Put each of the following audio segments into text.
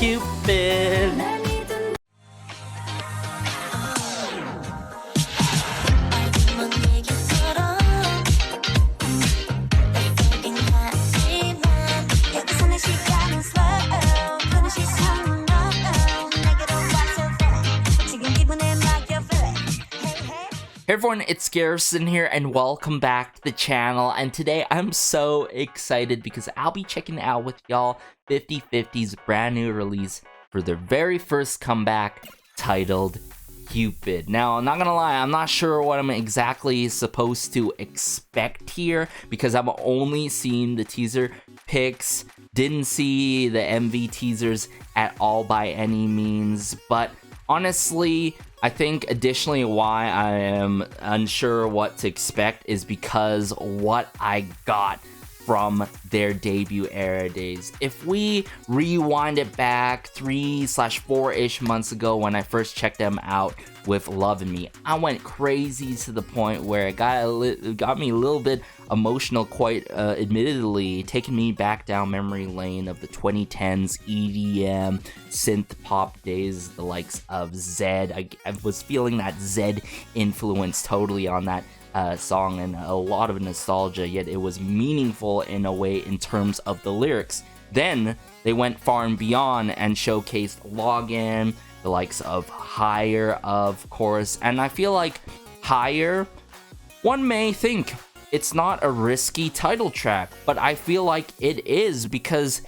Cupid. Hey everyone, it's Garrison here and welcome back to the channel, and today I'm so excited because I'll be checking out with y'all Piffty's brand new release for their very first comeback titled Cupid. Now, I'm not gonna lie, I'm not sure what I'm exactly supposed to expect here because I've only seen the teaser pics, didn't see the MV teasers at all by any means, but honestly, I think additionally why I am unsure what to expect is because what I got from their debut era days. If we rewind it back 3/4-ish months ago when I first checked them out with Love and Me, I went crazy to the point where it got me a little bit emotional, quite admittedly, taking me back down memory lane of the 2010s EDM synth pop days, the likes of Zed. I was feeling that Zed influence totally on that song, and a lot of nostalgia, yet it was meaningful in a way in terms of the lyrics. Then they went far and beyond and showcased Login, the likes of Higher, of course, and I feel like Higher, one may think it's not a risky title track, but I feel like it is, because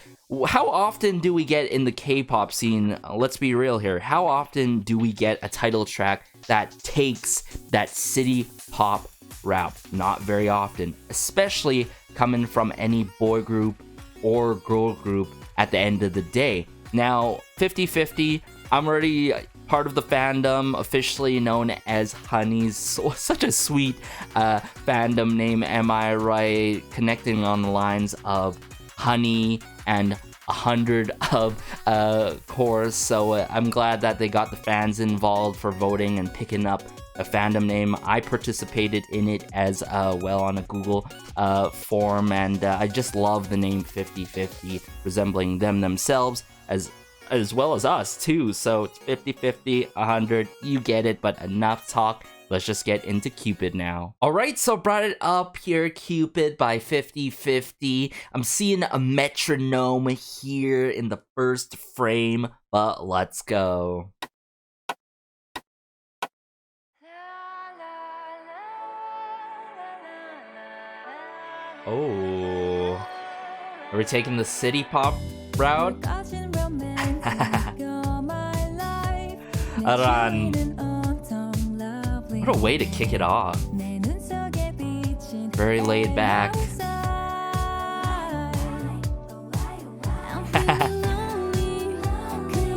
how often do we get in the K-pop scene, let's be real here, how often do we get a title track that takes that city pop route? Not very often, especially coming from any boy group or girl group at the end of the day. Now, Piffty, I'm already part of the fandom, officially known as Honeys. Such a sweet fandom name, am I right? Connecting on the lines of Honey and 100 of course. So I'm glad that they got the fans involved for voting and picking up a fandom name. I participated in it as well on a Google form, and I just love the name Piffty, resembling them themselves as well as us too. So it's Piffty, 100, you get it, but enough talk. Let's just get into Cupid now. Alright, so brought it up here, Cupid by Piffty. I'm seeing a metronome here in the first frame, but let's go. Oh, are we taking the city pop route? Aran. What a way to kick it off. Very laid back.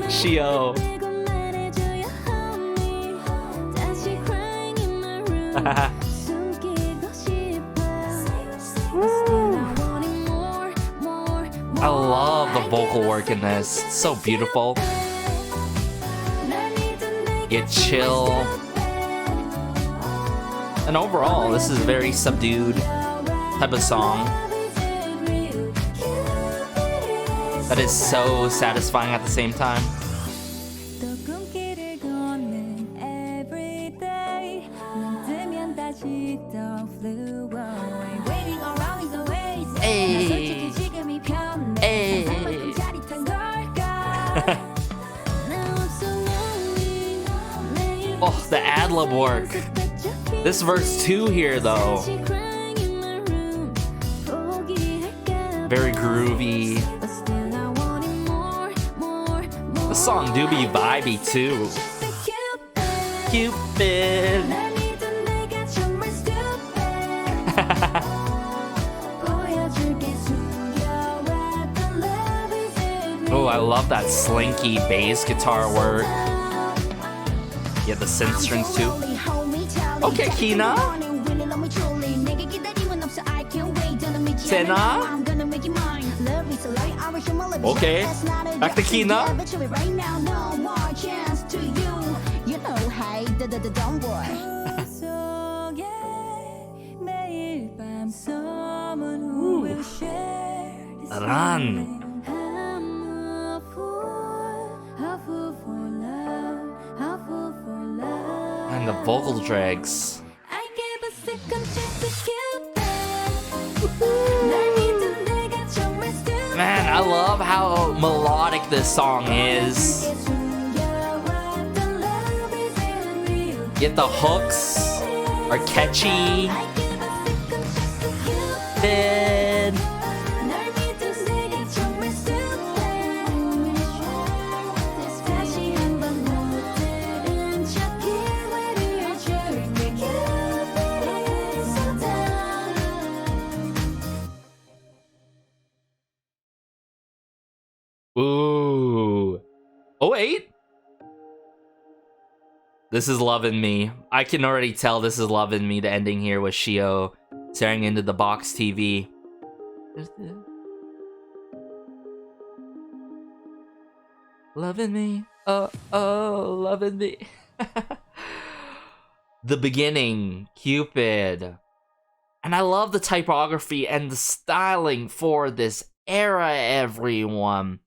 Shio. I love the vocal work in this. It's so beautiful. Get chill. And overall, this is a very subdued type of song that is so satisfying at the same time. Hey. Hey. Oh, the ad-lib work. This verse 2 here, though. Very groovy. The song do be vibey, too. Cupid. Oh, I love that slinky bass guitar work. Yeah, the synth strings too. Okay, Keena. Saena. Okay, back to Keena. Aran. the vocal dregs. Man, I love how melodic this song is. Yet the hooks are catchy. Then ooh. Oh, wait. This is Lovin' Me. I can already tell this is Lovin' Me, the ending here with Shio staring into the box TV. Lovin' me. Oh, lovin' me. The beginning, Cupid. And I love the typography and the styling for this era, everyone.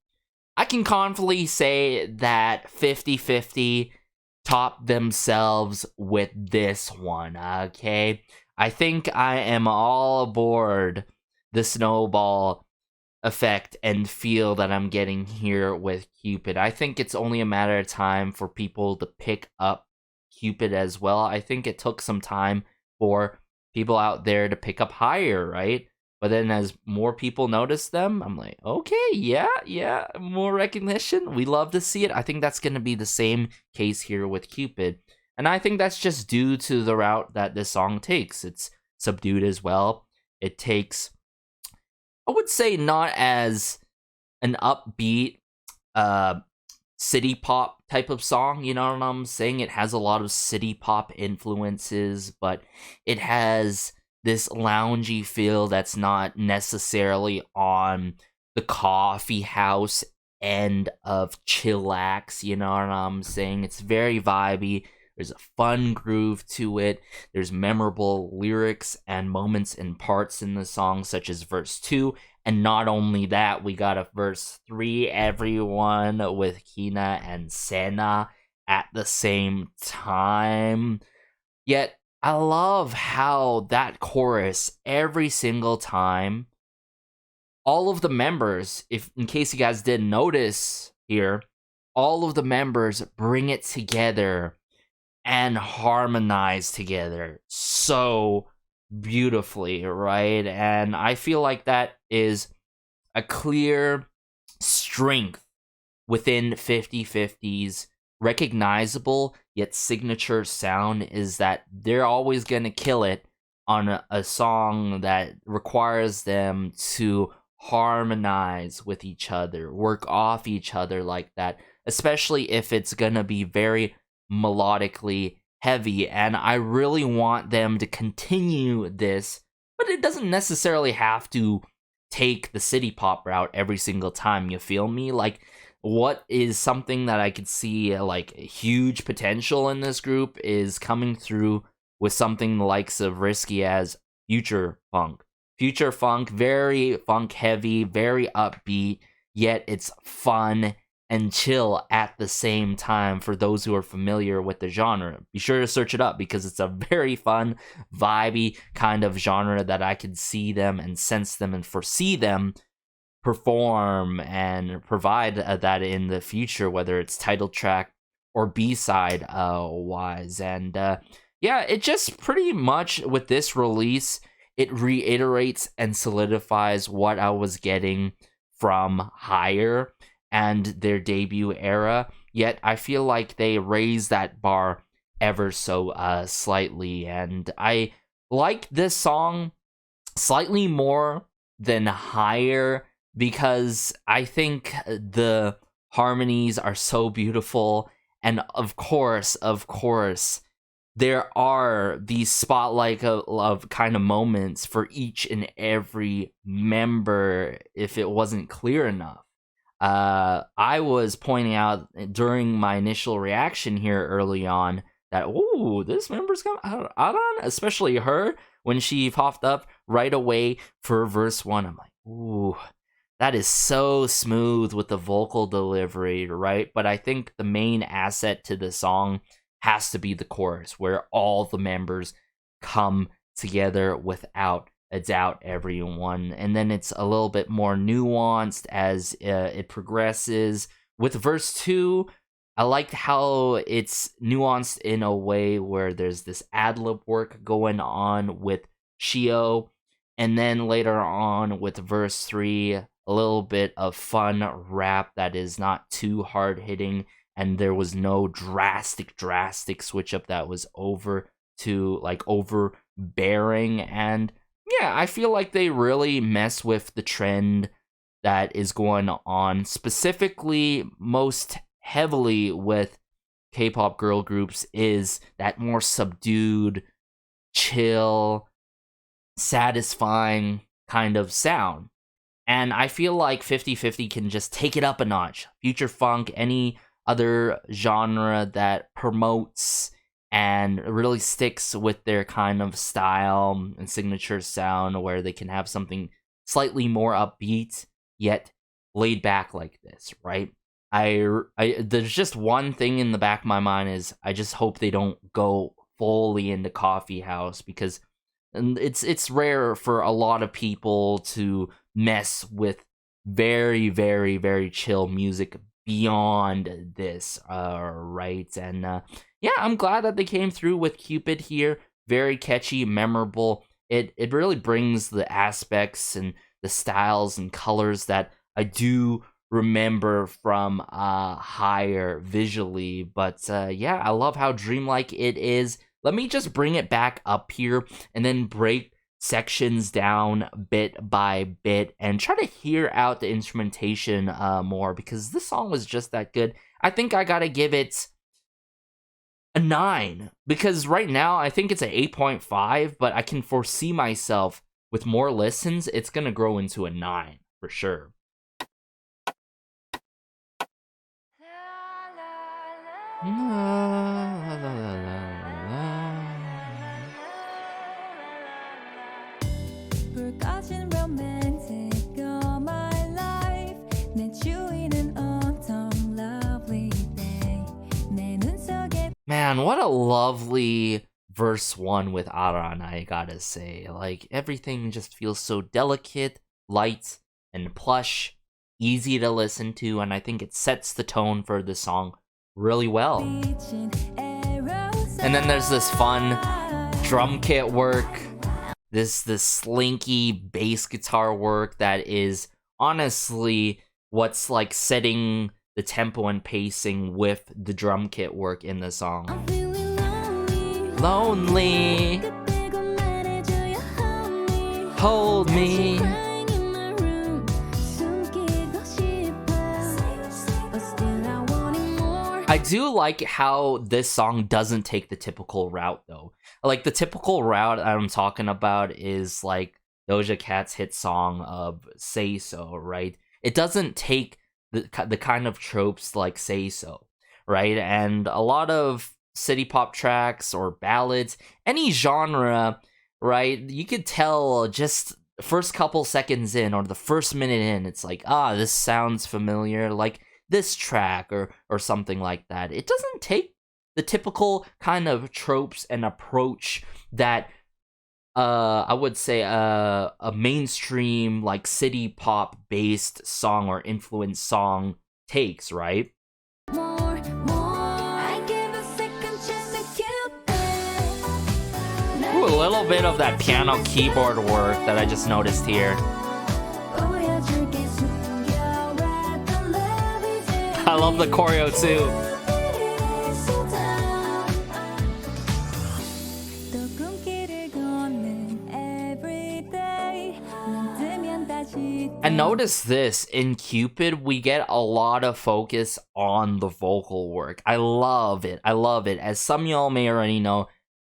I can confidently say that 50-50 topped themselves with this one, okay? I think I am all aboard the snowball effect and feel that I'm getting here with Cupid. I think it's only a matter of time for people to pick up Cupid as well. I think it took some time for people out there to pick up Higher, right? But then as more people notice them, I'm like, okay, yeah, more recognition. We love to see it. I think that's going to be the same case here with Cupid. And I think that's just due to the route that this song takes. It's subdued as well. It takes, I would say, not as an upbeat city pop type of song, you know what I'm saying? It has a lot of city pop influences, but it has this loungy feel that's not necessarily on the coffee house end of chillax, you know what I'm saying? It's very vibey. There's a fun groove to it. There's memorable lyrics and moments and parts in the song, such as verse 2. And not only that, we got a verse 3, everyone, with Keena and Saena at the same time. Yet, I love how that chorus, every single time, all of the members, if in case you guys didn't notice here, all of the members bring it together and harmonize together so beautifully, right? And I feel like that is a clear strength within 50-50's recognizable yet signature sound, is that they're always gonna kill it on a song that requires them to harmonize with each other, work off each other like that, especially if it's gonna be very melodically heavy. And I really want them to continue this, but it doesn't necessarily have to take the city pop route every single time, you feel me? Like, what is something that I could see like huge potential in this group is coming through with something the likes of Risky as Future Funk. Future Funk, very funk heavy, very upbeat, yet it's fun and chill at the same time for those who are familiar with the genre. Be sure to search it up because it's a very fun, vibey kind of genre that I could see them and sense them and foresee them perform and provide that in the future, whether it's title track or B-side wise. And yeah, it just pretty much with this release, it reiterates and solidifies what I was getting from Higher and their debut era, yet I feel like they raised that bar ever so slightly. And I like this song slightly more than Higher because I think the harmonies are so beautiful, and of course, there are these spotlight of kind of moments for each and every member if it wasn't clear enough. I was pointing out during my initial reaction here early on that, ooh, this member's coming, Aran, especially her, when she popped up right away for verse 1. I'm like, ooh, that is so smooth with the vocal delivery, right? But I think the main asset to the song has to be the chorus, where all the members come together without a doubt, everyone. And then it's a little bit more nuanced as it progresses. With verse 2, I liked how it's nuanced in a way where there's this ad-lib work going on with Shio. And then later on with verse 3, a little bit of fun rap that is not too hard-hitting. And there was no drastic switch up that was overbearing. And yeah, I feel like they really mess with the trend that is going on, specifically most heavily with K-pop girl groups, is that more subdued, chill, satisfying kind of sound. And I feel like 50/50 can just take it up a notch. Future funk, any other genre that promotes and really sticks with their kind of style and signature sound, where they can have something slightly more upbeat yet laid back like this, right? There's just one thing in the back of my mind is I just hope they don't go fully into coffee house, because it's rare for a lot of people to mess with very, very, very chill music beyond this, right? And yeah, I'm glad that they came through with Cupid here. Very catchy, memorable. It really brings the aspects and the styles and colors that I do remember from Higher visually. But yeah, I love how dreamlike it is. Let me just bring it back up here and then break sections down bit by bit and try to hear out the instrumentation more, because this song was just that good. I think I gotta give it a 9, because right now I think it's an 8.5, but I can foresee myself with more listens, it's gonna grow into a 9 for sure. Man, what a lovely verse 1 with Aran, I gotta say. Like, everything just feels so delicate, light, and plush, easy to listen to, and I think it sets the tone for the song really well. And then there's this fun drum kit work, this slinky bass guitar work that is honestly what's like setting the tempo and pacing with the drum kit work in the song. Lonely, hold me. I do like how this song doesn't take the typical route, though. Like, the typical route I'm talking about is like Doja Cat's hit song of Say So, right? It doesn't take the kind of tropes like Say So, right? And a lot of city pop tracks or ballads, any genre, right? You could tell just first couple seconds in or the first minute in, it's like, this sounds familiar, like this track or something like that. It doesn't take the typical kind of tropes and approach that I would say a mainstream like city pop based song or influenced song takes, right? Ooh, a little bit of that piano keyboard work that I just noticed here. I love the choreo too. And notice this, in Cupid, we get a lot of focus on the vocal work. I love it. I love it. As some of y'all may already know,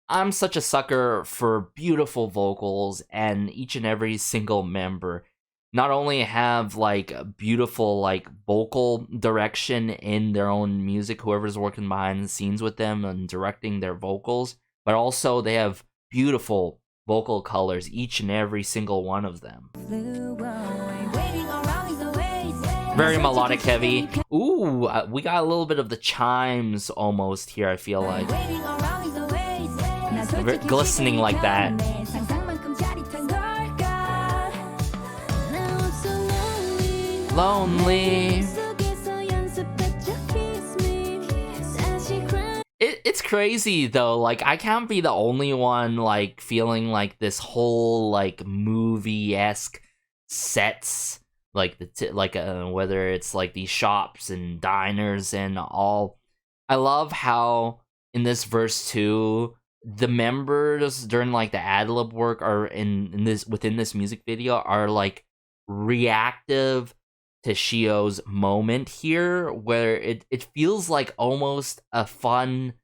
I'm such a sucker for beautiful vocals, and each and every single member not only have like beautiful like vocal direction in their own music, whoever's working behind the scenes with them and directing their vocals, but also they have beautiful vocal colors, each and every single one of them. Very melodic heavy. Ooh, we got a little bit of the chimes almost here, I feel like. Very glistening like that. Lonely. It's crazy though, like I can't be the only one like feeling like this whole like movie-esque sets, like whether it's like these shops and diners and all. I love how in this verse 2 the members during like the ad-lib work are within this music video are like reactive to Shio's moment here, where it feels like almost a fun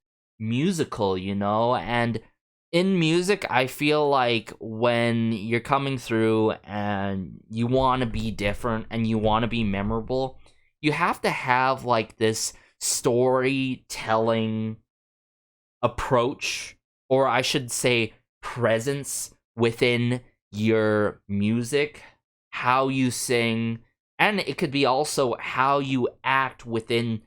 musical, you know? And in music, I feel like when you're coming through and you want to be different and you want to be memorable, you have to have like this storytelling approach, or I should say presence within your music, how you sing, and it could be also how you act within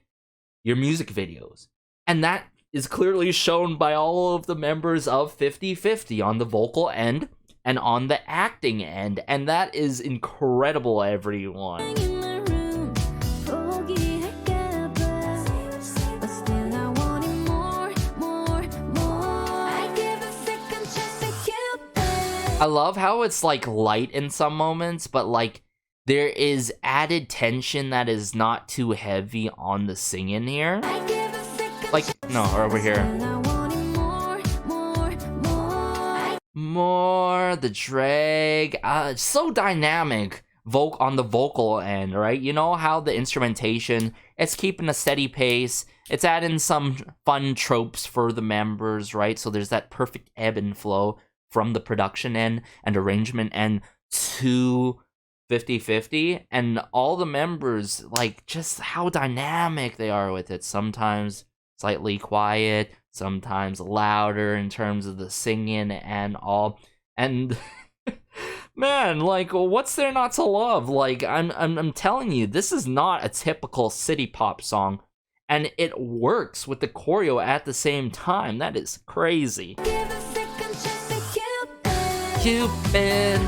your music videos. And that is clearly shown by all of the members of Piffty on the vocal end and on the acting end. And that is incredible, everyone. I love how it's like light in some moments, but like there is added tension that is not too heavy on the singing here. Like, no, over here. More, the drag, so dynamic on the vocal end, right? You know how the instrumentation, it's keeping a steady pace. It's adding some fun tropes for the members, right? So there's that perfect ebb and flow from the production end and arrangement end to Piffty, and all the members, like, just how dynamic they are with it. Sometimes slightly quiet, sometimes louder in terms of the singing and all. And man, like, what's there not to love? Like, I'm telling you, this is not a typical city pop song, and it works with the choreo at the same time. That is crazy. Cupid.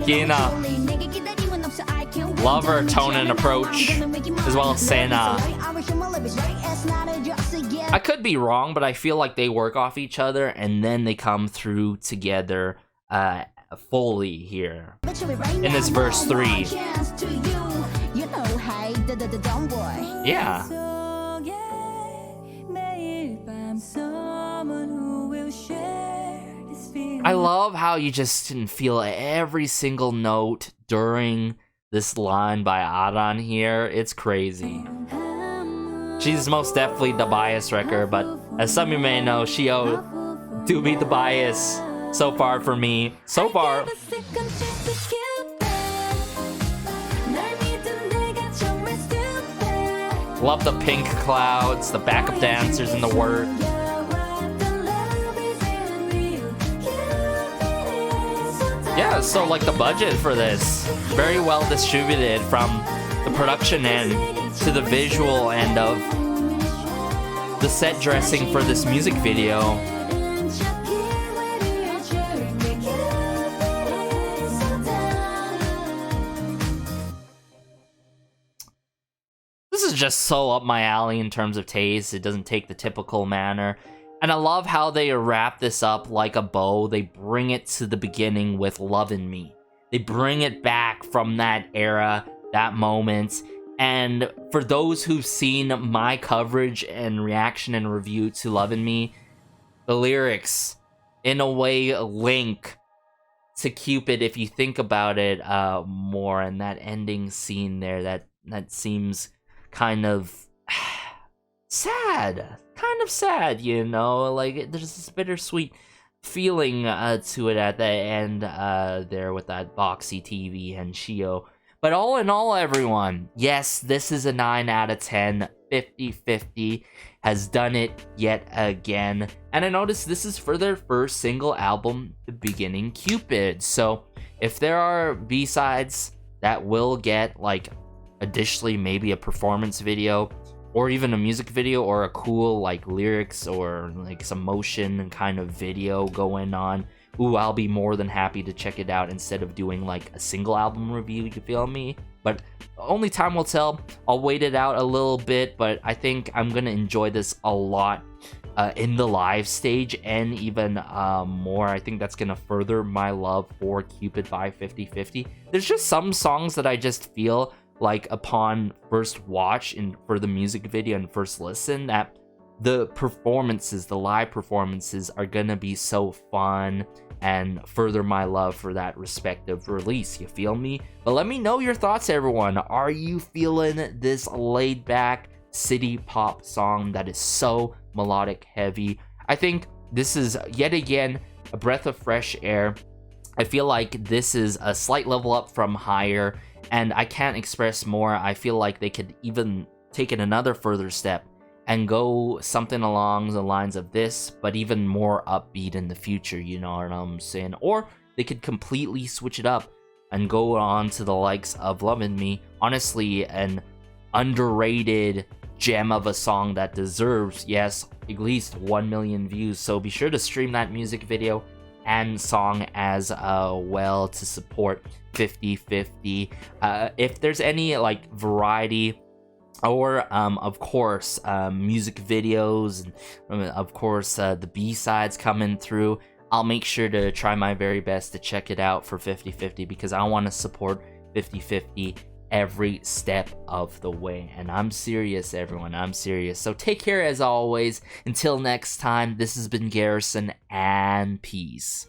Keena. Love her tone and approach, as well as Saena. I could be wrong, but I feel like they work off each other and then they come through together fully here in this verse 3. Yeah. I love how you just can feel every single note during this line by Aran here. It's crazy. She's most definitely the bias wrecker, but as some of you may know, Shio do beat the bias so far for me. So far. Love the pink clouds, the backup dancers, and the work. Yeah, so like the budget for this, very well distributed from the production end to the visual end of the set dressing for this music video. This is just so up my alley in terms of taste. It doesn't take the typical manner. And I love how they wrap this up like a bow. They bring it to the beginning with Lovin' Me. They bring it back from that era, that moment. And for those who've seen my coverage and reaction and review to Lovin' Me, the lyrics, in a way, link to Cupid if you think about it more. And that ending scene there, that seems kind of sad. Kind of sad, you know, like there's this bittersweet feeling to it at the end there with that boxy TV and Shio. But all in all, everyone, yes, this is a 9 out of 10. 50/50 has done it yet again. And I noticed this is for their first single album, The Beginning Cupid. So if there are B-sides that will get, like, additionally maybe a performance video or even a music video or a cool, like, lyrics or, like, some motion kind of video going on, ooh, I'll be more than happy to check it out instead of doing, like, a single album review, you feel me? But only time will tell. I'll wait it out a little bit, but I think I'm gonna enjoy this a lot in the live stage, and even more. I think that's gonna further my love for Cupid by 50/50. There's just some songs that I just feel like upon first watch and for the music video and first listen that the performances, the live performances, are gonna be so fun and further my love for that respective release, you feel me? But let me know your thoughts, everyone. Are you feeling this laid back city pop song that is so melodic heavy? I think this is yet again a breath of fresh air. I feel like this is a slight level up from Higher, and I can't express more. I feel like they could even take it another further step and go something along the lines of this, but even more upbeat in the future, you know what I'm saying? Or they could completely switch it up and go on to the likes of Lovin' Me. Honestly, an underrated gem of a song that deserves, yes, at least 1 million views. So be sure to stream that music video and song as well to support 50/50. If there's any, like, variety or of course music videos and of course the B-sides coming through, I'll make sure to try my very best to check it out for 50/50 because I want to support 50/50 every step of the way. And I'm serious, everyone, I'm serious. So take care as always. Until next time, this has been Garrison, and peace.